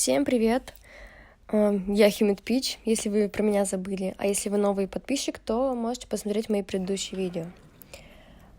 Всем привет! Я Humid Peach, если вы про меня забыли, а если вы новый подписчик, то можете посмотреть мои предыдущие видео.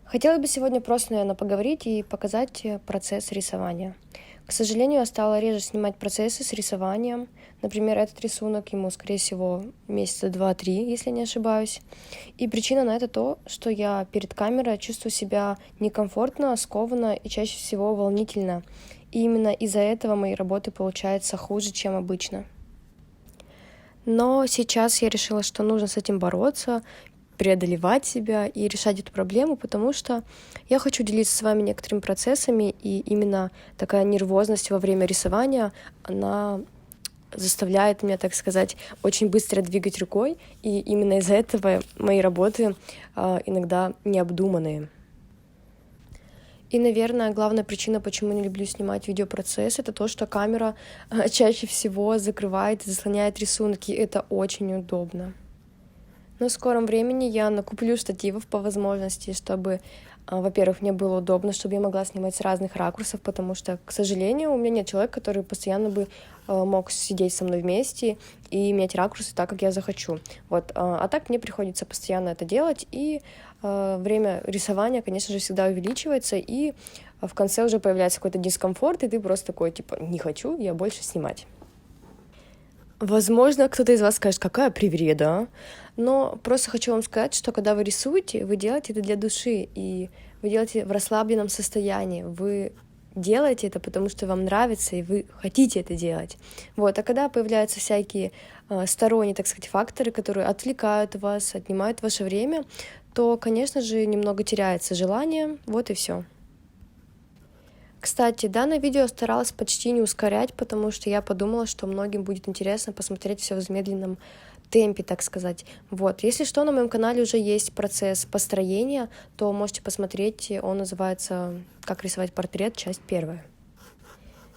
Хотела бы сегодня просто, наверное, поговорить и показать процесс рисования. К сожалению, я стала реже снимать процессы с рисованием. Например, этот рисунок ему, скорее всего, месяца 2-3, если не ошибаюсь. И причина на это то, что я перед камерой чувствую себя некомфортно, скованно и чаще всего волнительно. И именно из-за этого мои работы получаются хуже, чем обычно. Но сейчас я решила, что нужно с этим бороться, преодолевать себя и решать эту проблему, потому что я хочу делиться с вами некоторыми процессами, и именно такая нервозность во время рисования, она заставляет меня, так сказать, очень быстро двигать рукой, и именно из-за этого мои работы иногда необдуманные. И, наверное, главная причина, почему не люблю снимать видеопроцесс, это то, что камера чаще всего закрывает и заслоняет рисунки. Это очень удобно. Но в скором времени я накуплю штативов по возможности, чтобы, во-первых, мне было удобно, чтобы я могла снимать с разных ракурсов, потому что, к сожалению, у меня нет человека, который постоянно бы мог сидеть со мной вместе и менять ракурсы так, как я захочу. Вот. А так мне приходится постоянно это делать, и время рисования, конечно же, всегда увеличивается, и в конце уже появляется какой-то дискомфорт, и ты просто такой, типа, не хочу я больше снимать. Возможно, кто-то из вас скажет, какая привреда, но просто хочу вам сказать, что когда вы рисуете, вы делаете это для души, и вы делаете в расслабленном состоянии, вы делаете это, потому что вам нравится, и вы хотите это делать. Вот. А когда появляются всякие сторонние, так сказать, факторы, которые отвлекают вас, отнимают ваше время, то, конечно же, немного теряется желание, вот и все. Кстати, данное видео я старалась почти не ускорять, потому что я подумала, что многим будет интересно посмотреть все в замедленном темпе, так сказать. Вот, если что, на моем канале уже есть процесс построения, то можете посмотреть, он называется «Как рисовать портрет», часть 1.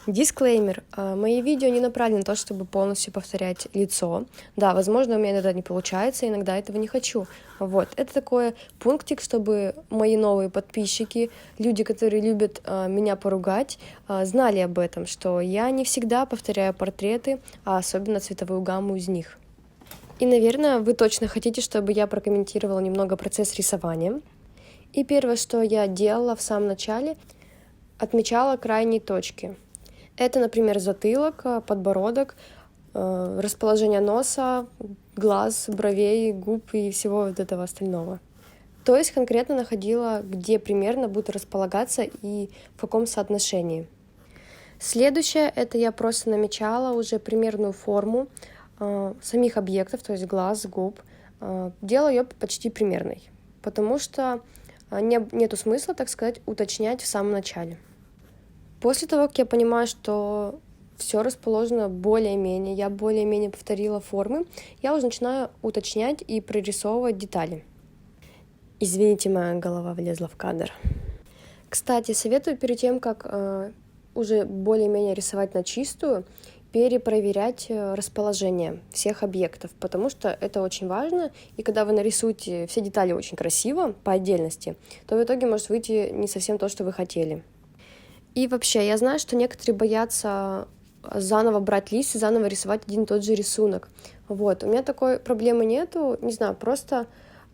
Дисклеймер. Мои видео не направлены на то, чтобы полностью повторять лицо. Да, возможно, у меня иногда не получается, иногда этого не хочу. Вот. Это такой пунктик, чтобы мои новые подписчики, люди, которые любят меня поругать, знали об этом, что я не всегда повторяю портреты, а особенно цветовую гамму из них. И, наверное, вы точно хотите, чтобы я прокомментировала немного процесс рисования. И первое, что я делала в самом начале, отмечала крайние точки. Это, например, затылок, подбородок, расположение носа, глаз, бровей, губ и всего вот этого остального. То есть конкретно находила, где примерно будет располагаться и в каком соотношении. Следующее, это я просто намечала уже примерную форму самих объектов, то есть глаз, губ. Делала ее почти примерной, потому что нету смысла, так сказать, уточнять в самом начале. После того, как я понимаю, что все расположено более-менее, я более-менее повторила формы, я уже начинаю уточнять и прорисовывать детали. Извините, моя голова влезла в кадр. Кстати, советую перед тем, как уже более-менее рисовать на чистую, перепроверять расположение всех объектов, потому что это очень важно, и когда вы нарисуете все детали очень красиво, по отдельности, то в итоге может выйти не совсем то, что вы хотели. И вообще, я знаю, что некоторые боятся заново брать лист и заново рисовать один и тот же рисунок. Вот, у меня такой проблемы нету, не знаю, просто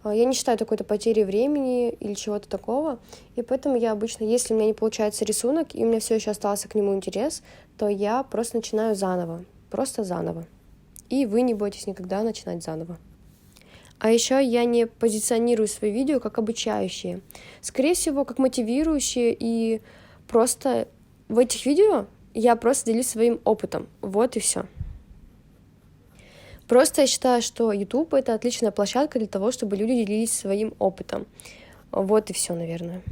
я не считаю такой-то потери времени или чего-то такого, и поэтому я обычно, если у меня не получается рисунок, и у меня все еще остался к нему интерес, то я просто начинаю заново, просто заново. И вы не бойтесь никогда начинать заново. А еще я не позиционирую свои видео как обучающие, скорее всего, как мотивирующие, и просто в этих видео я просто делюсь своим опытом. Вот и все. Просто я считаю, что YouTube — это отличная площадка для того, чтобы люди делились своим опытом. Вот и все, наверное.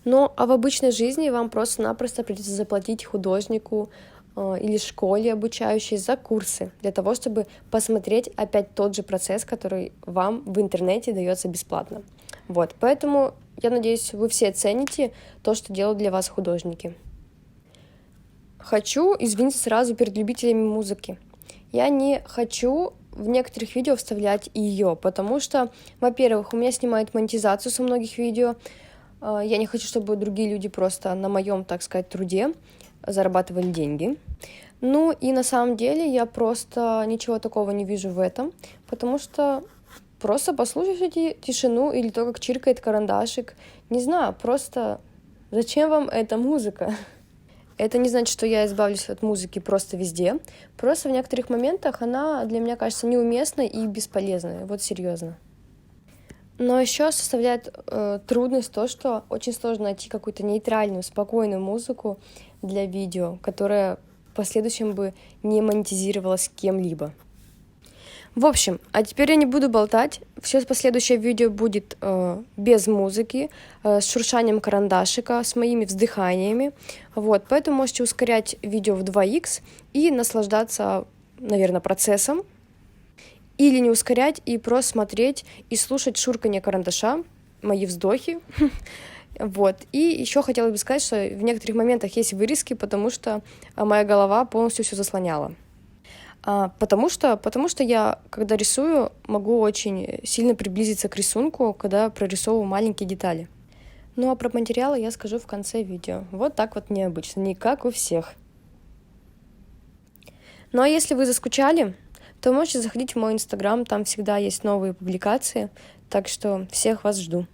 Ну, а в обычной жизни вам просто-напросто придется заплатить художнику или школе обучающей за курсы, для того, чтобы посмотреть опять тот же процесс, который вам в интернете дается бесплатно. Вот, поэтому я надеюсь, вы все цените то, что делают для вас художники. Хочу извиниться сразу перед любителями музыки. Я не хочу в некоторых видео вставлять ее, потому что, во-первых, у меня снимает монетизацию со многих видео. Я не хочу, чтобы другие люди просто на моем, так сказать, труде зарабатывали деньги. Ну и на самом деле я просто ничего такого не вижу в этом, потому что просто послушайте тишину или то, как чиркает карандашик. Не знаю, просто зачем вам эта музыка? Это не значит, что я избавлюсь от музыки просто везде. Просто в некоторых моментах она для меня кажется неуместной и бесполезной. Вот серьезно. Но еще составляет трудность то, что очень сложно найти какую-то нейтральную, спокойную музыку для видео, которая в последующем бы не монетизировалась кем-либо. В общем, а теперь я не буду болтать. Все последующее видео будет без музыки, с шуршанием карандашика, с моими вздыханиями. Вот, поэтому можете ускорять видео в 2х и наслаждаться, наверное, процессом. Или не ускорять и просто смотреть и слушать шурканье карандаша, мои вздохи. Вот. И еще хотела бы сказать, что в некоторых моментах есть вырезки, потому что моя голова полностью все заслоняла. Потому что я, когда рисую, могу очень сильно приблизиться к рисунку, когда прорисовываю маленькие детали. Ну а про материалы я скажу в конце видео. Вот так вот необычно, не как у всех. Ну а если вы заскучали, то можете заходить в мой инстаграм, там всегда есть новые публикации, так что всех вас жду.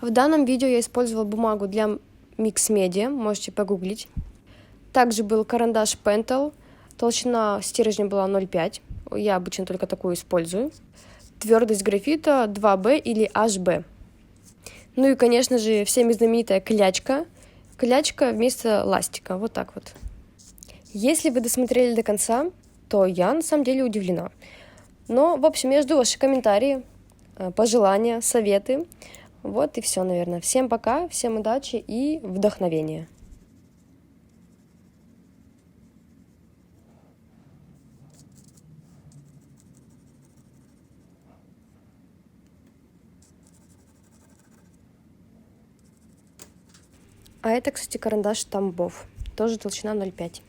В данном видео я использовала бумагу для Mix Media, можете погуглить. Также был карандаш Pentel, толщина стержня была 0,5, я обычно только такую использую. Твердость графита 2B или HB. Ну и, конечно же, всеми знаменитая клячка. Клячка вместо ластика, вот так вот. Если вы досмотрели до конца, то я на самом деле удивлена. Но, в общем, я жду ваши комментарии, пожелания, советы. Вот и все, наверное. Всем пока, всем удачи и вдохновения. А это, кстати, карандаш Тамбов, тоже толщина 0,5.